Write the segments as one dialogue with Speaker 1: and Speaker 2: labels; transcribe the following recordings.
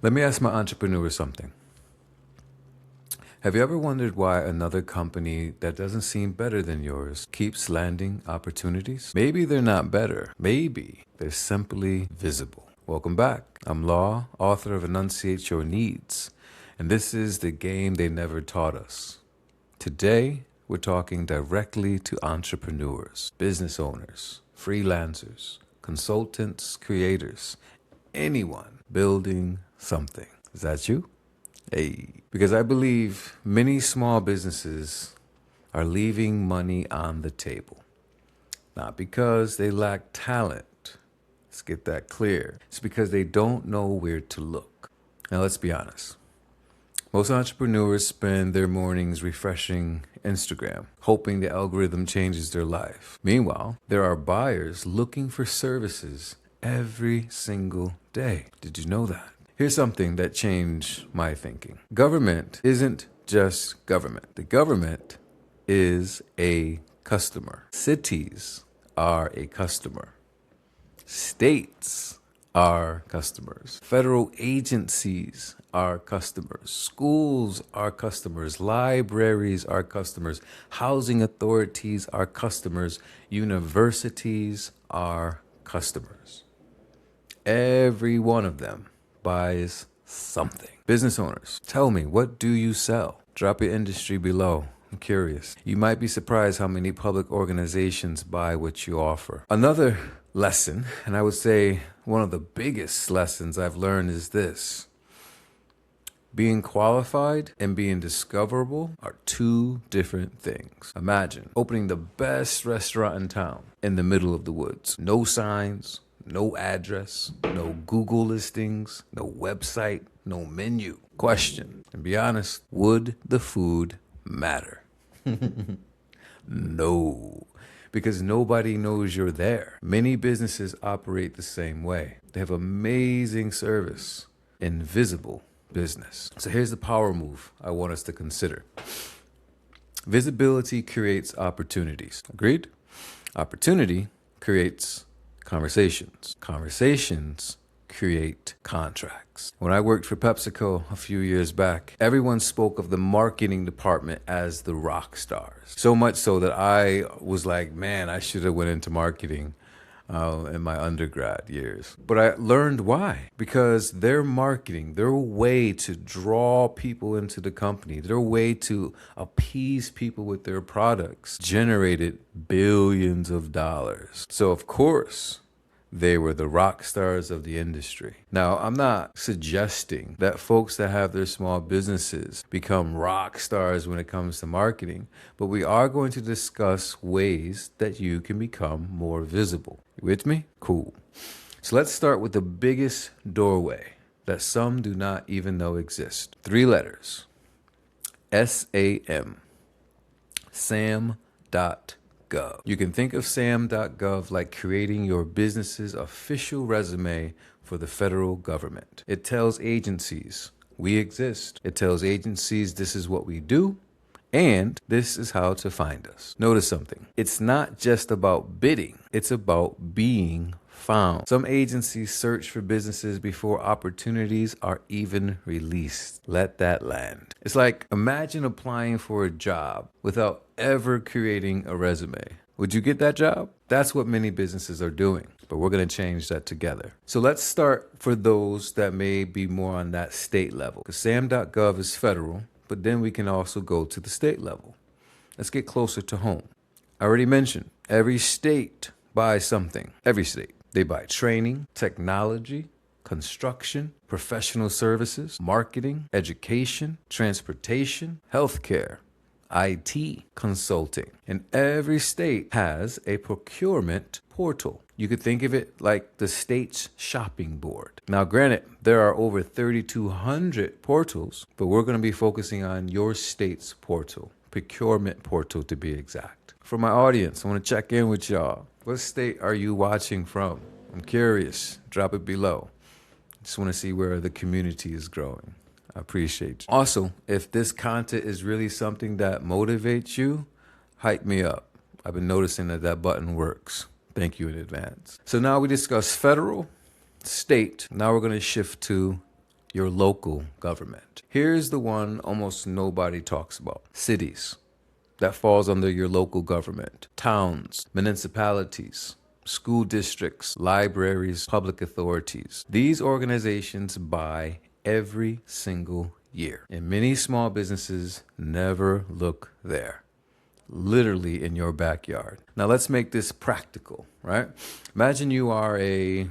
Speaker 1: Let me ask my entrepreneur something. Have you ever wondered why another company that doesn't seem better than yours keeps landing opportunities? Maybe they're not better. Maybe they're simply visible. Welcome back. I'm Law, author of Enunciate Your Needs, and this is the game they never taught us. Today, we're talking directly to entrepreneurs, business owners, freelancers, consultants, creators, anyone building something. Is that you? Hey, because I believe many small businesses are leaving money on the table. Not because they lack talent. Let's get that clear. It's because they don't know where to look. Now, let's be honest. Most entrepreneurs spend their mornings refreshing Instagram, hoping the algorithm changes their life. Meanwhile, there are buyers looking for services every single day. Did you know that? Here's something that changed my thinking. Government isn't just government. The government is a customer. Cities are a customer. States are customers. Federal agencies are customers. Schools are customers. Libraries are customers. Housing authorities are customers. Universities are customers. Every one of them buys something. Business owners, tell me, what do you sell? Drop your industry below. I'm curious. You might be surprised how many public organizations buy what you offer. Another lesson, and I would say one of the biggest lessons I've learned is this. Being qualified and being discoverable are two different things. Imagine opening the best restaurant in town in the middle of the woods. No signs, no address, no Google listings, no website, no menu. Question, and be honest, would the food matter? No, because nobody knows you're there. Many businesses operate the same way. They have amazing service, invisible business. So here's the power move I want us to consider. Visibility creates opportunities. Agreed? Opportunity creates conversations. Conversations create contracts. When I worked for PepsiCo a few years back, everyone spoke of the marketing department as the rock stars. So much so that I was like, man, I should have went into marketing in my undergrad years. But I learned why. Because their marketing, their way to draw people into the company, their way to appease people with their products generated billions of dollars. So of course, they were the rock stars of the industry. Now, I'm not suggesting that folks that have their small businesses become rock stars when it comes to marketing, but we are going to discuss ways that you can become more visible. You with me? Cool. So let's start with the biggest doorway that some do not even know exists. 3 letters. SAM. Sam.gov. You can think of sam.gov like creating your business's official resume for the federal government. It tells agencies, we exist. It tells agencies this is what we do, and this is how to find us. Notice something. It's not just about bidding. It's about being found. Some agencies search for businesses before opportunities are even released. Let that land. It's like, imagine applying for a job without ever creating a resume. Would you get that job? That's what many businesses are doing, but we're going to change that together. So let's start for those that may be more on that state level, because sam.gov is federal, but then we can also go to the state level. Let's get closer to home. I already mentioned every state buys something. Every state. They buy training, technology, construction, professional services, marketing, education, transportation, healthcare, IT, consulting. And every state has a procurement portal. You could think of it like the state's shopping board. Now, granted, there are over 3,200 portals, but we're going to be focusing on your state's portal, procurement portal to be exact. For my audience, I want to check in with y'all. What state are you watching from? I'm curious. Drop it below. Just want to see where the community is growing. I appreciate you. Also, if this content is really something that motivates you, hype me up. I've been noticing that button works. Thank you in advance. So now we discuss federal, state. Now we're going to shift to your local government. Here's the one almost nobody talks about. Cities. That falls under your local government. Towns, municipalities, school districts, libraries, public authorities. These organizations buy every single year. And many small businesses never look there. Literally in your backyard. Now let's make this practical, right? Imagine you are a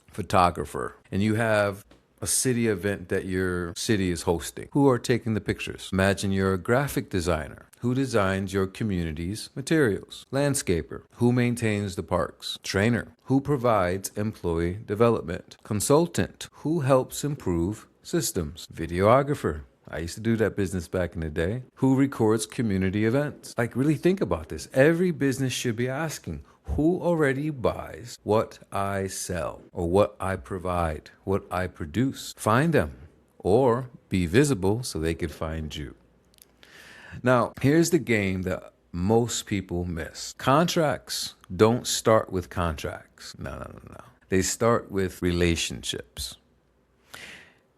Speaker 1: photographer and you have a city event that your city is hosting. Who are taking the pictures? Imagine you're a graphic designer. Who designs your community's materials? Landscaper. Who maintains the parks? Trainer. Who provides employee development? Consultant. Who helps improve systems? Videographer. I used to do that business back in the day. Who records community events? Like, really think about this. Every business should be asking, who already buys what I sell or what I provide, what I produce? Find them or be visible so they could find you. Now, here's the game that most people miss. Contracts don't start with contracts. No. They start with relationships.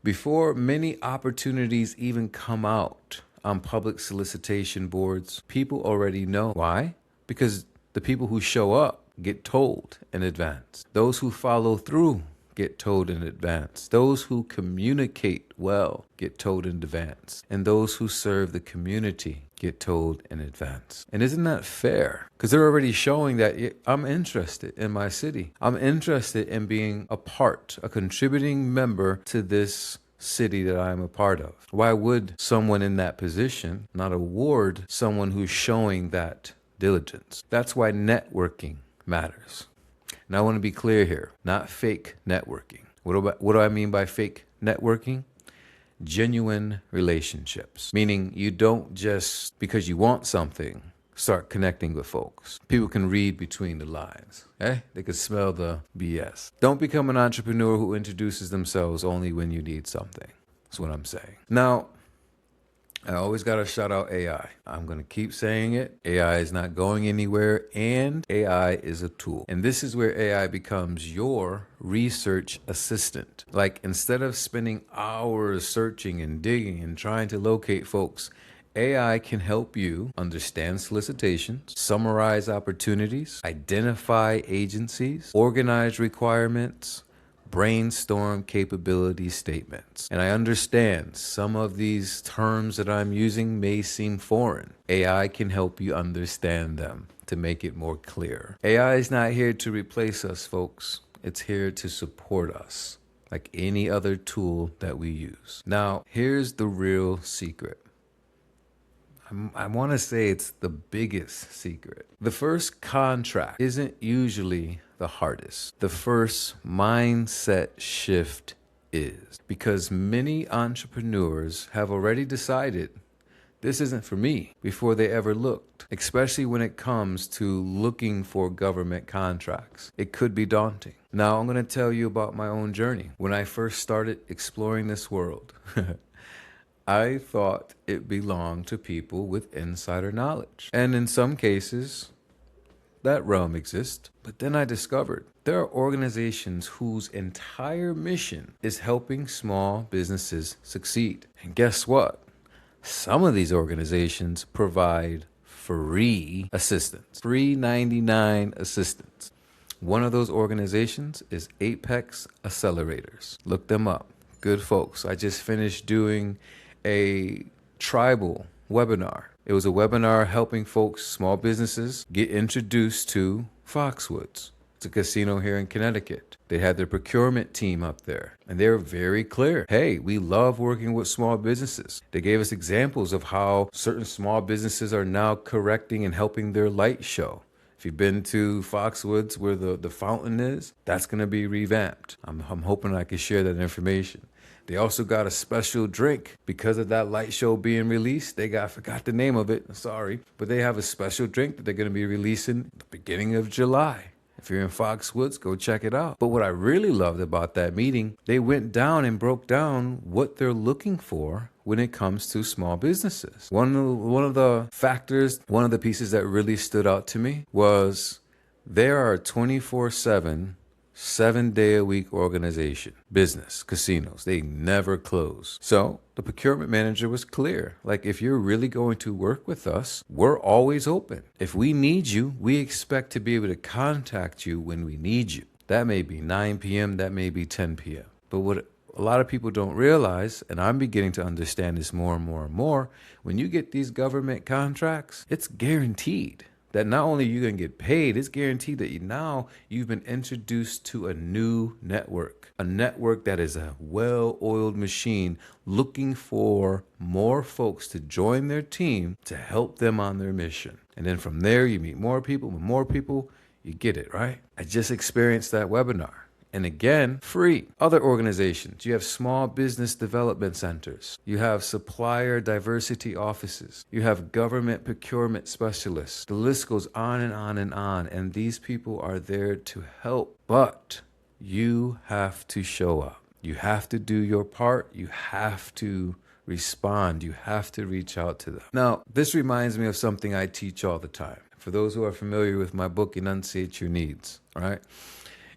Speaker 1: Before many opportunities even come out on public solicitation boards, people already know. Why? Because the people who show up get told in advance. Those who follow through get told in advance. Those who communicate well get told in advance. And those who serve the community get told in advance. And isn't that fair? Because they're already showing that I'm interested in my city. I'm interested in being a part, a contributing member to this city that I'm a part of. Why would someone in that position not award someone who's showing that diligence? That's why networking matters. Now I want to be clear here, not fake networking. What do I mean by fake networking? Genuine relationships, meaning you don't just because you want something start connecting with folks. People can read between the lines. They can smell the BS. Don't become an entrepreneur who introduces themselves only when you need something. That's what I'm saying. Now, I always got to shout out AI. I'm going to keep saying it. AI is not going anywhere, and AI is a tool. And this is where AI becomes your research assistant. Like, instead of spending hours searching and digging and trying to locate folks, AI can help you understand solicitations, summarize opportunities, identify agencies, organize requirements, brainstorm capability statements. And I understand some of these terms that I'm using may seem foreign. AI can help you understand them to make it more clear. AI is not here to replace us, folks. It's here to support us, like any other tool that we use. Now, here's the real secret. I want to say it's the biggest secret. The first contract isn't usually the hardest. The first mindset shift is, because many entrepreneurs have already decided this isn't for me before they ever looked, especially when it comes to looking for government contracts. It could be daunting. Now, I'm going to tell you about my own journey. When I first started exploring this world, I thought it belonged to people with insider knowledge. And in some cases, that realm exists. But then I discovered there are organizations whose entire mission is helping small businesses succeed. And guess what? Some of these organizations provide free assistance, free 99 assistance. One of those organizations is Apex Accelerators. Look them up. Good folks. I just finished doing a tribal webinar. It was a webinar helping folks, small businesses, get introduced to Foxwoods. It's a casino here in Connecticut. They had their procurement team up there, and they were very clear. Hey, we love working with small businesses. They gave us examples of how certain small businesses are now correcting and helping their light show. If you've been to Foxwoods where the fountain is, that's going to be revamped. I'm hoping I can share that information. They also got a special drink because of that light show being released. I forgot the name of it, sorry. But they have a special drink that they're going to be releasing at the beginning of July. If you're in Foxwoods, go check it out. But what I really loved about that meeting, they went down and broke down what they're looking for when it comes to small businesses. One of the factors, one of the pieces that really stood out to me was there are 24/7 7-day-a-week organization. Business, casinos, they never close. So the procurement manager was clear. Like, if you're really going to work with us, we're always open. If we need you, we expect to be able to contact you when we need you. That may be 9 p.m., that may be 10 p.m. But what a lot of people don't realize, and I'm beginning to understand this more and more and more, when you get these government contracts, it's guaranteed that not only are you going to get paid, it's guaranteed that you've been introduced to a new network, a network that is a well-oiled machine looking for more folks to join their team to help them on their mission. And then from there, you meet more people. With more people, you get it, right? I just experienced that webinar. And again, free. Other organizations, you have small business development centers. You have supplier diversity offices. You have government procurement specialists. The list goes on and on and on. And these people are there to help. But you have to show up. You have to do your part. You have to respond. You have to reach out to them. Now, this reminds me of something I teach all the time. For those who are familiar with my book, Enunciate Your Needs, all right?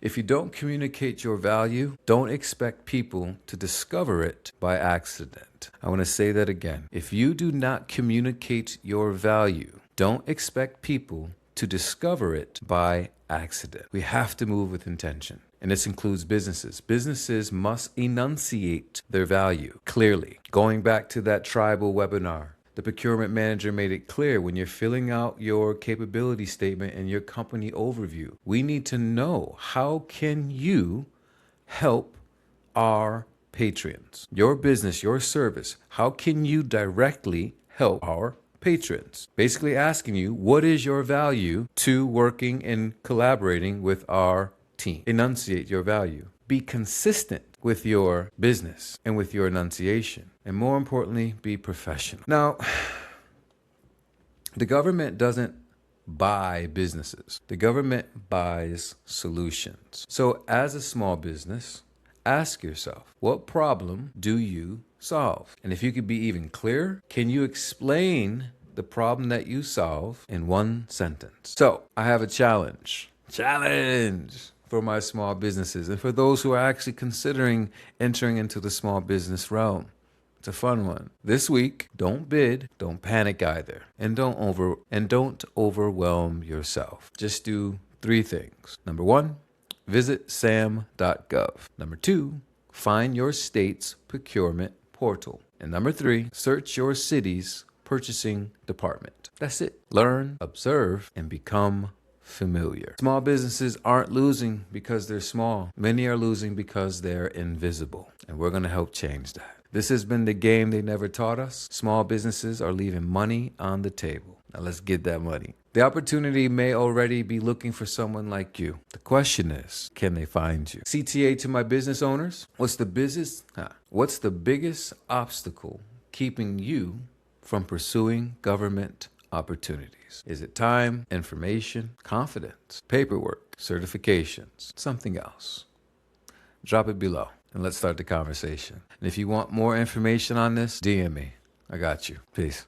Speaker 1: If you don't communicate your value, don't expect people to discover it by accident. I want to say that again. If you do not communicate your value, don't expect people to discover it by accident. We have to move with intention. And this includes businesses. Businesses must enunciate their value clearly. Going back to that tribal webinar, the procurement manager made it clear when you're filling out your capability statement and your company overview, we need to know, how can you help our patrons? Your business, your service, how can you directly help our patrons? Basically asking you, what is your value to working and collaborating with our team? Enunciate your value. Be consistent with your business and with your enunciation. And more importantly, be professional. Now, the government doesn't buy businesses. The government buys solutions. So as a small business, ask yourself, what problem do you solve? And if you could be even clearer, can you explain the problem that you solve in one sentence? So I have a challenge for my small businesses and for those who are actually considering entering into the small business realm. It's a fun one. This week, don't bid, don't panic either, and don't overwhelm yourself. Just do 3 things. Number 1, visit sam.gov. Number 2, find your state's procurement portal. And number 3, search your city's purchasing department. That's it. Learn, observe, and become familiar. Small businesses aren't losing because they're small. Many are losing because they're invisible. And we're going to help change that. This has been the game they never taught us. Small businesses are leaving money on the table. Now let's get that money. The opportunity may already be looking for someone like you. The question is, can they find you? CTA to my business owners. What's the biggest obstacle keeping you from pursuing government opportunities? Is it time, information, confidence, paperwork, certifications, something else? Drop it below and let's start the conversation. And if you want more information on this, DM me. I got you. Peace.